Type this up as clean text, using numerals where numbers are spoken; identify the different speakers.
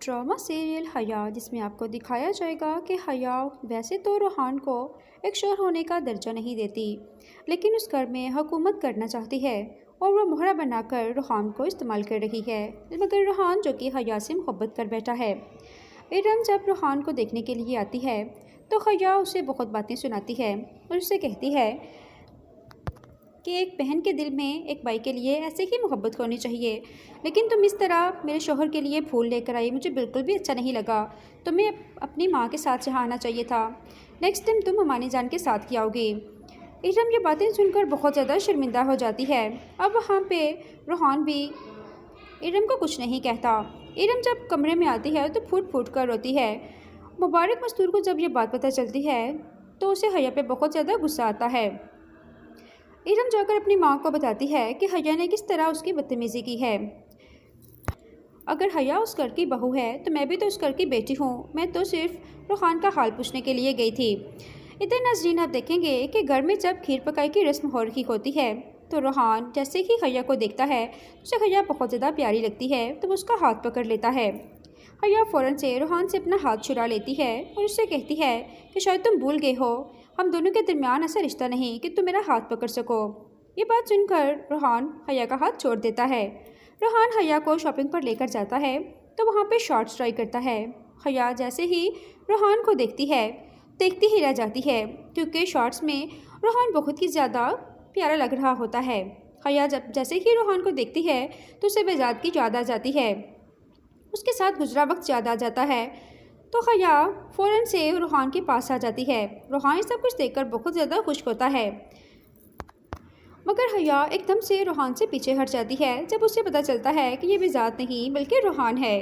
Speaker 1: Drama serial حیا، جس میں آپ کو دکھایا جائے گا کہ حیا ویسے تو روحان کو ایک شوہر ہونے کا درجہ نہیں دیتی، لیکن اس گھر میں حکومت کرنا چاہتی ہے اور وہ مہرہ بنا کر روحان کو استعمال کر رہی ہے، مگر روحان جو کہ حیا سے محبت کر بیٹھا ہے۔ ارم جب روحان کو دیکھنے کے لیے آتی ہے تو حیا اسے بہت باتیں سناتی ہے اور اسے کہتی ہے کہ ایک بہن کے دل میں ایک بھائی کے لیے ایسے ہی محبت ہونی چاہیے، لیکن تم اس طرح میرے شوہر کے لیے پھول لے کر آئی، مجھے بالکل بھی اچھا نہیں لگا۔ تمہیں اپنی ماں کے ساتھ یہاں آنا چاہیے تھا، نیکسٹ ٹائم تم امانی جان کے ساتھ ہی آؤ گی۔ ارم یہ باتیں سن کر بہت زیادہ شرمندہ ہو جاتی ہے۔ اب وہاں پہ روحان بھی ارم کو کچھ نہیں کہتا۔ ارم جب کمرے میں آتی ہے تو پھوٹ پھوٹ کر روتی ہے۔ مبارک مستور کو جب یہ بات پتہ چلتی ہے تو اسے حیا پہ بہت زیادہ غصہ آتا ہے۔ ارم جا کر اپنی ماں کو بتاتی ہے کہ حیا نے کس طرح اس کی بدتمیزی کی ہے۔ اگر حیا اس گھر کی بہو ہے تو میں بھی تو اس گھر کی بیٹی ہوں، میں تو صرف روحان کا حال پوچھنے کے لیے گئی تھی۔ ادھر ناظرین آپ دیکھیں گے کہ گھر میں جب کھیر پکائی کی رسم ہو رہی ہوتی ہے تو روحان جیسے ہی حیا کو دیکھتا ہے اسے حیا بہت زیادہ پیاری لگتی ہے تو وہ اس کا ہاتھ پکڑ لیتا ہے۔ حیا فوراً سے روحان سے اپنا ہاتھ چھڑا لیتی ہے اور اس سے کہتی ہے کہ شاید تم بھول گئے ہو، ہم دونوں کے درمیان ایسا رشتہ نہیں کہ تم میرا ہاتھ پکڑ سکو۔ یہ بات سن کر روحان حیا کا ہاتھ چھوڑ دیتا ہے۔ روحان حیا کو شاپنگ پر لے کر جاتا ہے تو وہاں پہ شارٹس ٹرائی کرتا ہے۔ حیا جیسے ہی روحان کو دیکھتی ہی رہ جاتی ہے کیونکہ شارٹس میں روحان بہت ہی زیادہ پیارا لگ رہا ہوتا ہے۔ حیا جیسے ہی روحان کو دیکھتی ہے تو اسے بےزاد کی یاد آ جاتی ہے، اس کے ساتھ گزرا وقت یاد آ جاتا ہے تو حیا فوراً سے روحان کے پاس آ جاتی ہے۔ روحان یہ سب کچھ دیکھ کر بہت زیادہ خوش ہوتا ہے، مگر حیا ایک دم سے روحان سے پیچھے ہٹ جاتی ہے جب اسے پتہ چلتا ہے کہ یہ بےزاد نہیں بلکہ روحان ہے۔